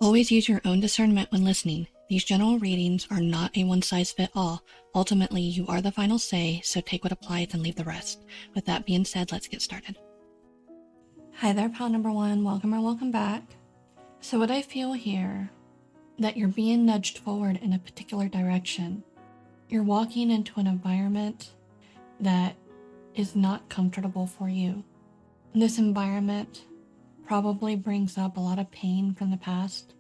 Always use your own discernment when listening. These general readings are not a one-size-fits-all. Ultimately, you are the final say, so take what applies and leave the rest. With that being said, let's get started. Hi there, pal number one. Welcome or welcome back. So what I feel here, that you're being nudged forward in a particular direction. You're walking into an environment that is not comfortable for you. This environment probably brings up a lot of pain from the past,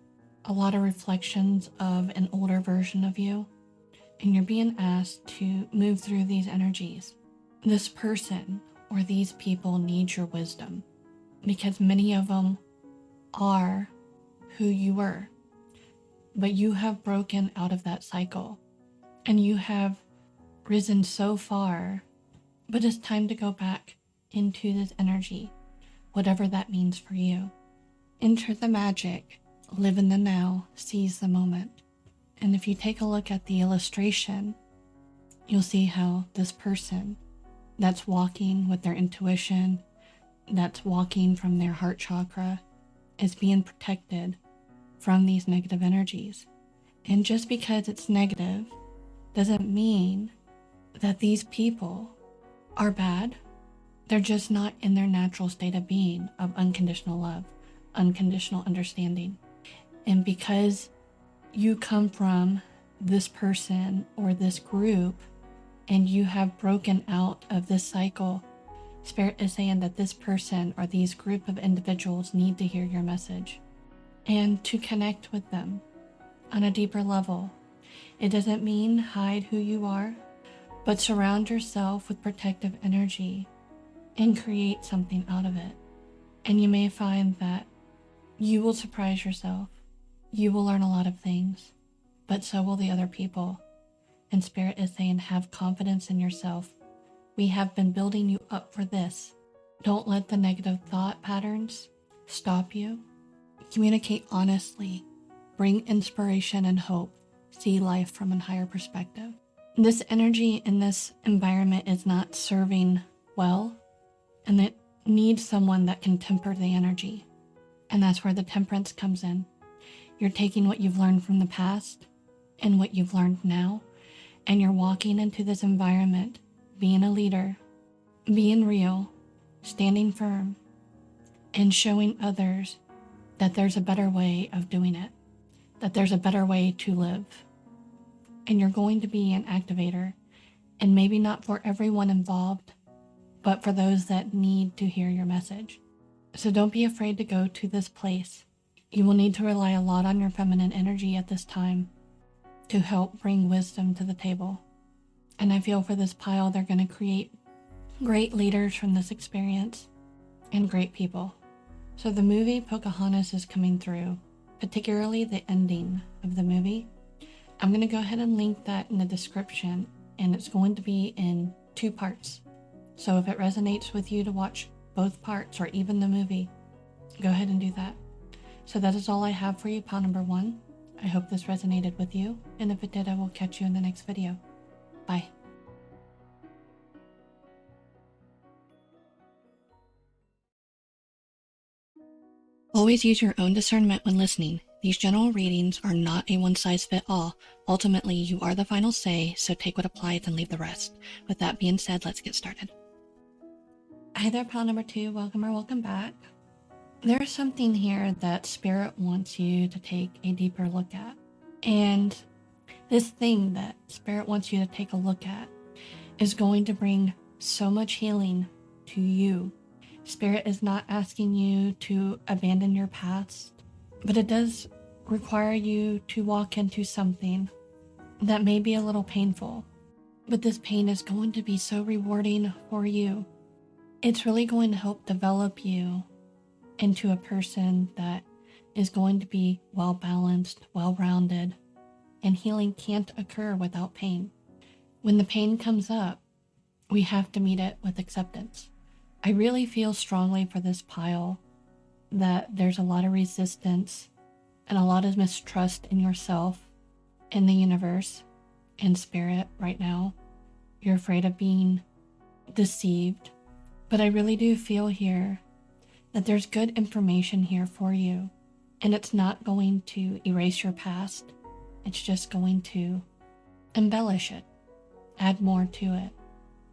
a lot of reflections of an older version of you, and you're being asked to move through these energies. This person or these people need your wisdom because many of them are who you were, but you have broken out of that cycle and you have risen so far, but it's time to go back into this energy, whatever that means for you. Enter the magic, live in the now, seize the moment. And if you take a look at the illustration, you'll see how this person that's walking with their intuition, that's walking from their heart chakra, is being protected from these negative energies. And just because it's negative doesn't mean that these people are bad. They're just not in their natural state of being of unconditional love, unconditional understanding. And because you come from this person or this group and you have broken out of this cycle, Spirit is saying that this person or these group of individuals need to hear your message and to connect with them on a deeper level. It doesn't mean hide who you are, but surround yourself with protective energy and create something out of it. And you may find that you will surprise yourself. You will learn a lot of things, but so will the other people. And Spirit is saying, have confidence in yourself. We have been building you up for this. Don't let the negative thought patterns stop you. Communicate honestly. Bring inspiration and hope. See life from a higher perspective. This energy in this environment is not serving well, and it needs someone that can temper the energy. And that's where the temperance comes in. You're taking what you've learned from the past and what you've learned now, and you're walking into this environment, being a leader, being real, standing firm, and showing others that there's a better way of doing it, that there's a better way to live. And you're going to be an activator, and maybe not for everyone involved, but for those that need to hear your message. So don't be afraid to go to this place. You will need to rely a lot on your feminine energy at this time to help bring wisdom to the table. And I feel for this pile, they're going to create great leaders from this experience and great people. So the movie Pocahontas is coming through, particularly the ending of the movie. I'm going to go ahead and link that in the description, and it's going to be in 2 parts. So if it resonates with you to watch both parts or even the movie, go ahead and do that. So that is all I have for you, pal number one. I hope this resonated with you, and if it did, I will catch you in the next video. Bye. Always use your own discernment when listening. These general readings are not a one-size-fits-all. Ultimately, you are the final say, so take what applies and leave the rest. With that being said, let's get started. Hi there, pal number 2. Welcome or welcome back. There's something here that Spirit wants you to take a deeper look at. And this thing that Spirit wants you to take a look at is going to bring so much healing to you. Spirit is not asking you to abandon your past, but it does require you to walk into something that may be a little painful, but this pain is going to be so rewarding for you. It's really going to help develop you into a person that is going to be well-balanced, well-rounded, and healing can't occur without pain. When the pain comes up, we have to meet it with acceptance. I really feel strongly for this pile that there's a lot of resistance and a lot of mistrust in yourself, in the universe, in Spirit right now. You're afraid of being deceived, but I really do feel here that there's good information here for you. And it's not going to erase your past. It's just going to embellish it, add more to it,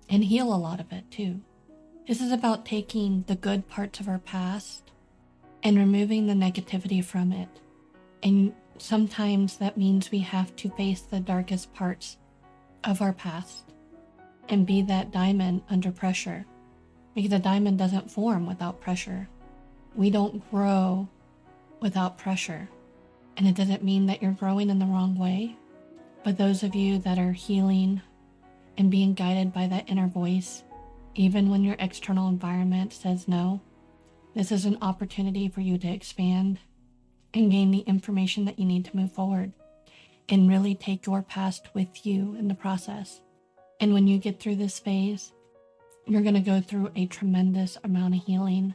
and heal a lot of it too. This is about taking the good parts of our past and removing the negativity from it. And sometimes that means we have to face the darkest parts of our past and be that diamond under pressure, because a diamond doesn't form without pressure. We don't grow without pressure. And it doesn't mean that you're growing in the wrong way, but those of you that are healing and being guided by that inner voice, even when your external environment says no, this is an opportunity for you to expand and gain the information that you need to move forward and really take your past with you in the process. And when you get through this phase, you're going to go through a tremendous amount of healing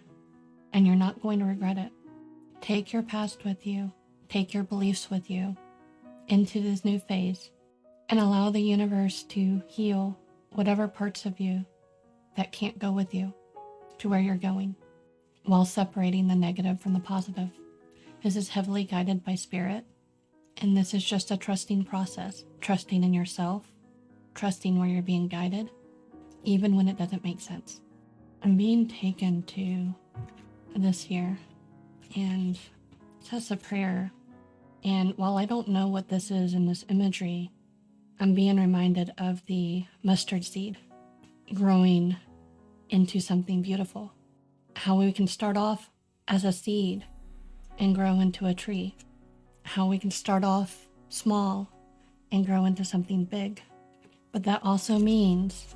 and you're not going to regret it. Take your past with you, take your beliefs with you into this new phase and allow the universe to heal whatever parts of you that can't go with you to where you're going, while separating the negative from the positive. This is heavily guided by spirit, and this is just a trusting process, trusting in yourself, trusting where you're being guided, even when it doesn't make sense. I'm being taken to this here, and it says a prayer, and while I don't know what this is in this imagery, I'm being reminded of the mustard seed growing into something beautiful. How we can start off as a seed and grow into a tree. How we can start off small and grow into something big. But that also means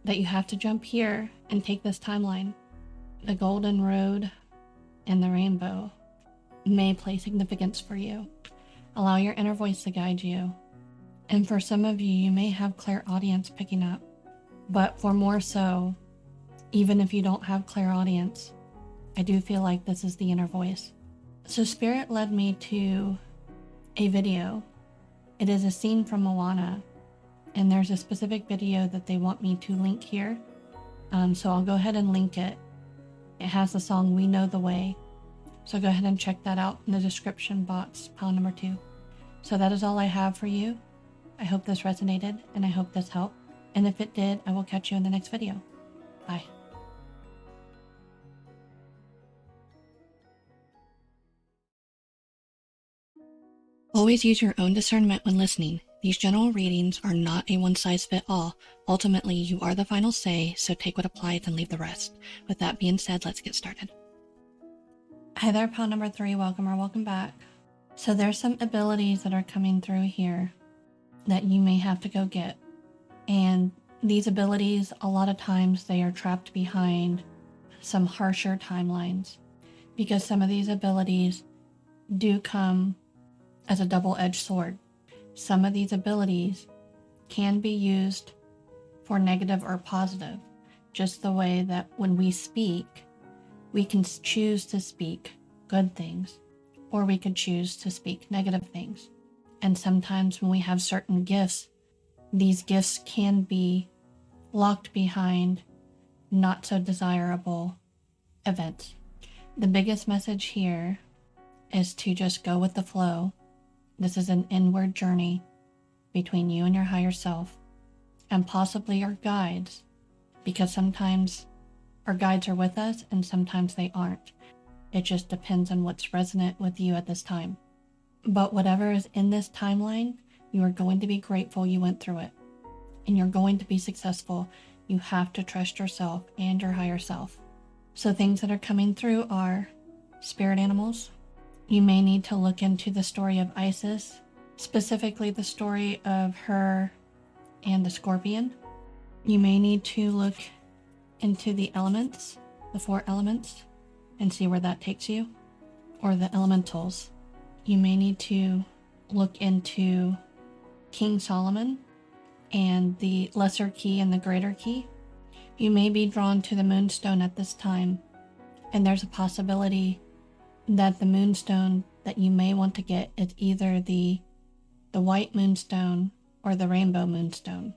that you have to jump here and take this timeline. The golden road and the rainbow may play significance for you. Allow your inner voice to guide you. And for some of you, you may have clairaudience picking up. But for more so, even if you don't have clairaudience, I do feel like this is the inner voice. So Spirit led me to a video. It is a scene from Moana, and there's a specific video that they want me to link here. So I'll go ahead and link it. It has the song We Know the Way. So go ahead and check that out in the description box, pile number 2. So that is all I have for you. I hope this resonated and I hope this helped. And if it did, I will catch you in the next video. Bye. Always use your own discernment when listening. These general readings are not a one-size-fits-all. Ultimately, you are the final say, so take what applies and leave the rest. With that being said, let's get started. Hi there, pile number 3. Welcome or welcome back. So there's some abilities that are coming through here that you may have to go get. And these abilities, a lot of times they are trapped behind some harsher timelines, because some of these abilities do come as a double-edged sword. Some of these abilities can be used for negative or positive, just the way that when we speak, we can choose to speak good things, or we could choose to speak negative things. And sometimes when we have certain gifts, these gifts can be locked behind not so desirable events. The biggest message here is to just go with the flow. This is an inward journey between you and your higher self, and possibly your guides, because sometimes our guides are with us and sometimes they aren't. It just depends on what's resonant with you at this time. But whatever is in this timeline, you are going to be grateful you went through it, and you're going to be successful. You have to trust yourself and your higher self. So things that are coming through are spirit animals. You may need to look into the story of Isis, specifically the story of her and the scorpion. You may need to look into the elements, the 4 elements, and see where that takes you, or the elementals. You may need to look into King Solomon and the lesser key and the greater key. You may be drawn to the moonstone at this time, and there's a possibility that the moonstone that you may want to get is either the white moonstone or the rainbow moonstone.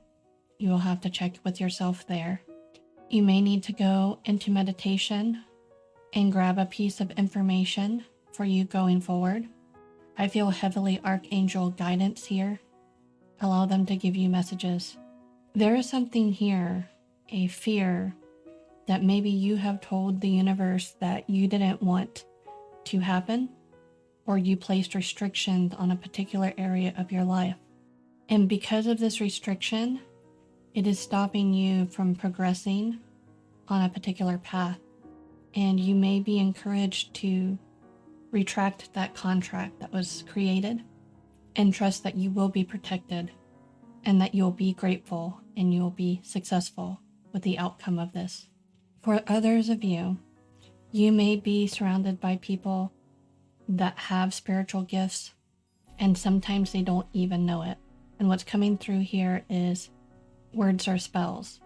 You will have to check with yourself there. You may need to go into meditation and grab a piece of information for you going forward. I feel heavily Archangel guidance here. Allow them to give you messages. There is something here, a fear that maybe you have told the universe that you didn't want to happen, or you placed restrictions on a particular area of your life. And because of this restriction, it is stopping you from progressing on a particular path. And you may be encouraged to retract that contract that was created and trust that you will be protected and that you'll be grateful and you'll be successful with the outcome of this. For others of you, you may be surrounded by people that have spiritual gifts, and sometimes they don't even know it. And what's coming through here is words are spells,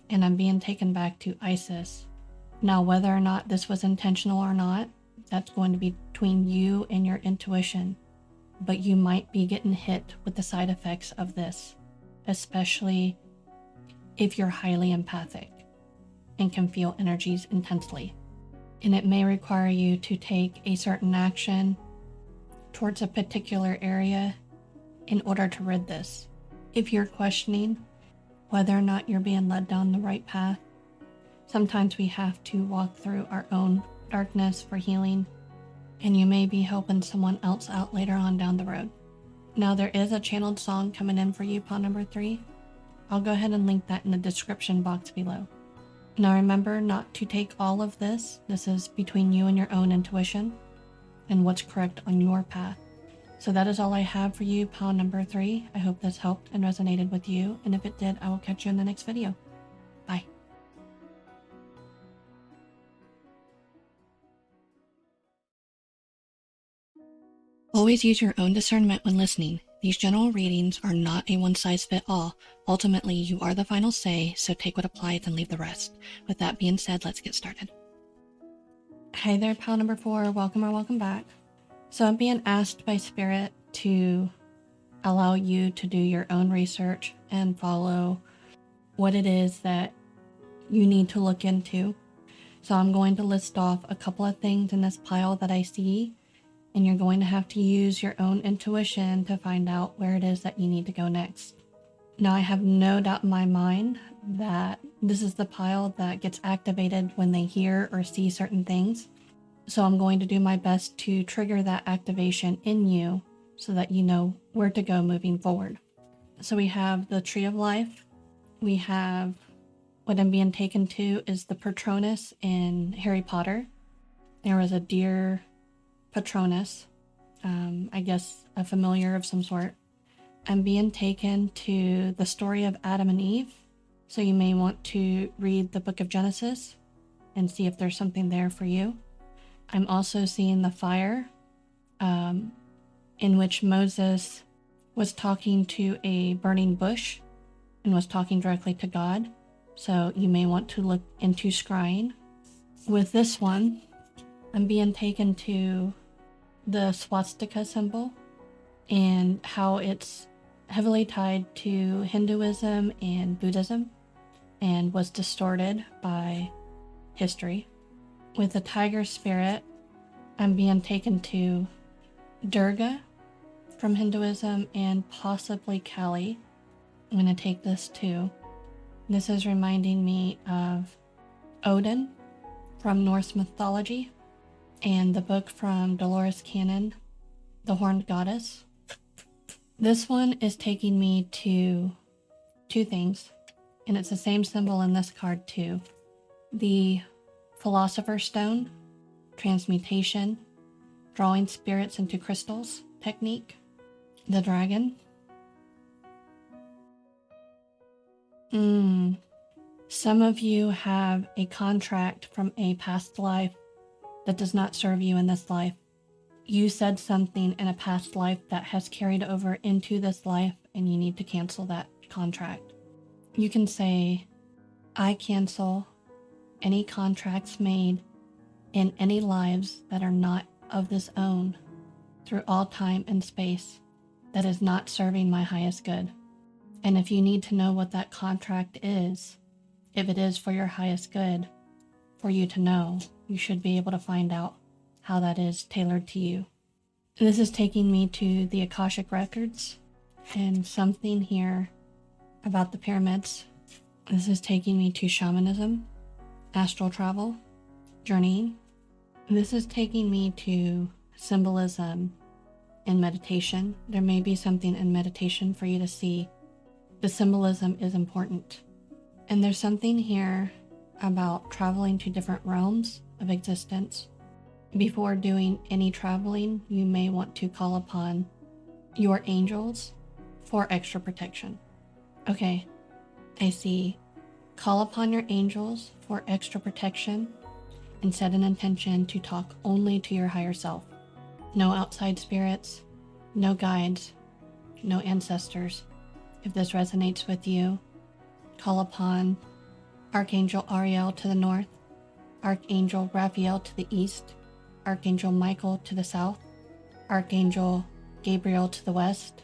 and I'm being taken back to Isis. Now, whether or not this was intentional or not, that's going to be between you and your intuition, but you might be getting hit with the side effects of this, especially if you're highly empathic and can feel energies intensely. And it may require you to take a certain action towards a particular area in order to rid this. If you're questioning whether or not you're being led down the right path, sometimes we have to walk through our own darkness for healing, and you may be helping someone else out later on down the road. Now, there is a channeled song coming in for you, pile number 3. I'll go ahead and link that in the description box below. Now, remember not to take all of this. This is between you and your own intuition and what's correct on your path. So that is all I have for you, pile number 3. I hope this helped and resonated with you, and if it did, I will catch you in the next video. Bye. Always use your own discernment when listening. These general readings are not a one-size-fits-all. Ultimately, you are the final say, so take what applies and leave the rest. With that being said, let's get started. Hey there, pile number 4. Welcome or welcome back. So I'm being asked by Spirit to allow you to do your own research and follow what it is that you need to look into. So I'm going to list off a couple of things in this pile that I see, and you're going to have to use your own intuition to find out where it is that you need to go next. Now, I have no doubt in my mind that this is the pile that gets activated when they hear or see certain things. So I'm going to do my best to trigger that activation in you so that you know where to go moving forward. So we have the Tree of Life. We have what I'm being taken to is the Patronus in Harry Potter. There was a deer Patronus, I guess a familiar of some sort. I'm being taken to the story of Adam and Eve. So you may want to read the book of Genesis and see if there's something there for you. I'm also seeing the fire, in which Moses was talking to a burning bush and was talking directly to God. So you may want to look into scrying. With this one, I'm being taken to the swastika symbol and how it's heavily tied to Hinduism and Buddhism and was distorted by history. With the tiger spirit, I'm being taken to Durga from Hinduism and possibly Kali. I'm going to take this too. This is reminding me of Odin from Norse mythology and the book from Dolores Cannon, The Horned Goddess. This one is taking me to two things, and it's the same symbol in this card too. The Philosopher's Stone, transmutation, drawing spirits into crystals technique, the dragon. Some of you have a contract from a past life that does not serve you in this life. You said something in a past life that has carried over into this life, and you need to cancel that contract. You can say, I cancel any contracts made in any lives that are not of this own through all time and space that is not serving my highest good. And if you need to know what that contract is, if it is for your highest good, for you to know, you should be able to find out how that is tailored to you. This is taking me to the Akashic Records and something here about the pyramids. This is taking me to shamanism, astral travel, journeying. This is taking me to symbolism and meditation. There may be something in meditation for you to see. The symbolism is important. And there's something here about traveling to different realms of existence. Before doing any traveling, you may want to call upon your angels for extra protection. Okay, I see. Call upon your angels for extra protection and set an intention to talk only to your higher self. No outside spirits, no guides, no ancestors. If this resonates with you, call upon Archangel Ariel to the north, Archangel Raphael to the east, Archangel Michael to the south, Archangel Gabriel to the west,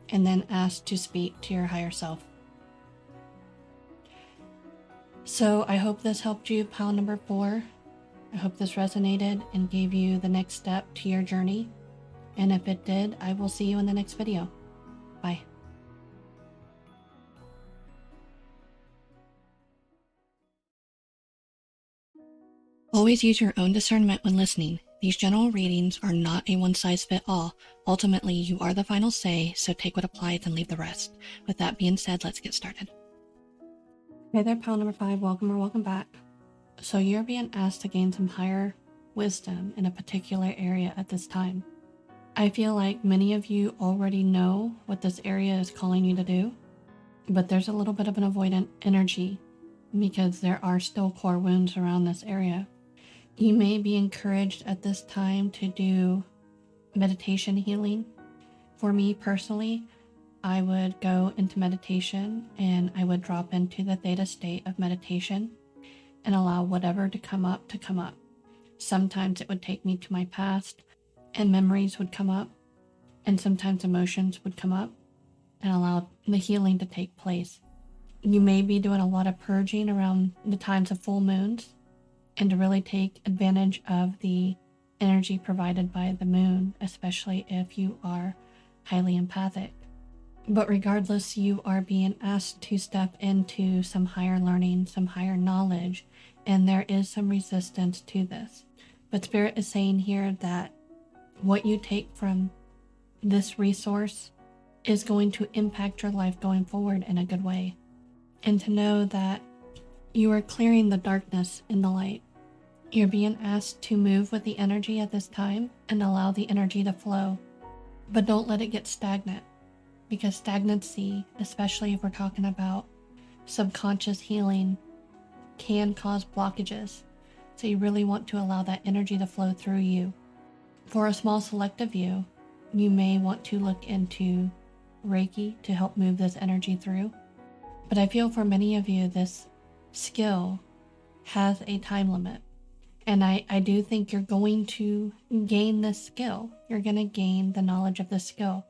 and then ask to speak to your higher self. So I hope this helped you, pile number 4. I hope this resonated and gave you the next step to your journey. And if it did, I will see you in the next video. Bye. Always use your own discernment when listening. These general readings are not a one-size-fits-all. Ultimately, you are the final say, so take what applies and leave the rest. With that being said, let's get started. Hey there, pile number 5. Welcome or welcome back. So you're being asked to gain some higher wisdom in a particular area at this time. I feel like many of you already know what this area is calling you to do, but there's a little bit of an avoidant energy because there are still core wounds around this area. You may be encouraged at this time to do meditation healing. For me personally, I would go into meditation and I would drop into the theta state of meditation and allow whatever to come up to come up. Sometimes it would take me to my past and memories would come up, and sometimes emotions would come up and allow the healing to take place. You may be doing a lot of purging around the times of full moons and to really take advantage of the energy provided by the moon, especially if you are highly empathic. But regardless, you are being asked to step into some higher learning, some higher knowledge, and there is some resistance to this. But Spirit is saying here that what you take from this resource is going to impact your life going forward in a good way. And to know that you are clearing the darkness in the light. You're being asked to move with the energy at this time and allow the energy to flow. But don't let it get stagnant, because stagnancy, especially if we're talking about subconscious healing, can cause blockages. So you really want to allow that energy to flow through you. For a small select of you, you may want to look into Reiki to help move this energy through. But I feel for many of you, this skill has a time limit. And I do think you're going to gain this skill. You're going to gain the knowledge of this skill.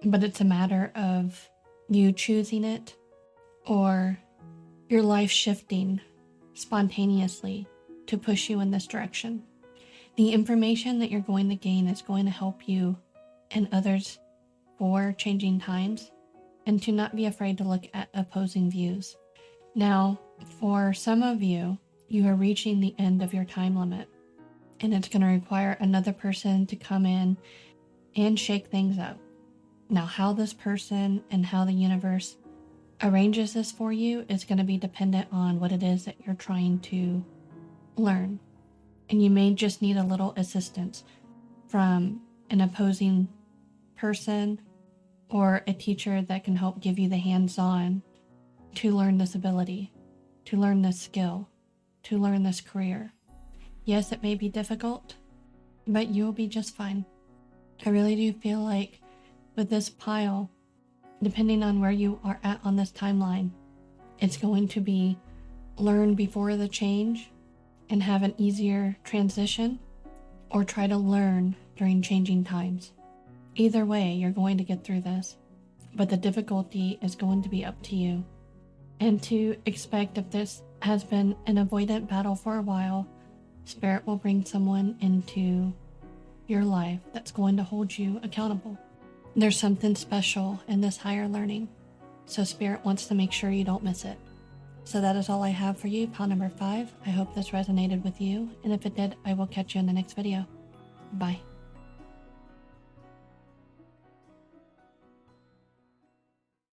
But it's a matter of you choosing it or your life shifting spontaneously to push you in this direction. The information that you're going to gain is going to help you and others for changing times, and to not be afraid to look at opposing views. Now, for some of you, you are reaching the end of your time limit, and it's going to require another person to come in and shake things up. Now, how this person and how the universe arranges this for you is going to be dependent on what it is that you're trying to learn. And you may just need a little assistance from an opposing person or a teacher that can help give you the hands-on to learn this ability, to learn this skill, to learn this career. Yes, it may be difficult, but you'll be just fine. I really do feel like with this pile, depending on where you are at on this timeline, it's going to be learn before the change and have an easier transition, or try to learn during changing times. Either way, you're going to get through this, but the difficulty is going to be up to you. And to expect, if this has been an avoidant battle for a while, Spirit will bring someone into your life that's going to hold you accountable. There's something special in this higher learning, so Spirit wants to make sure you don't miss it. So that is all I have for you, pile number 5. I hope this resonated with you, and if it did, I will catch you in the next video. Bye.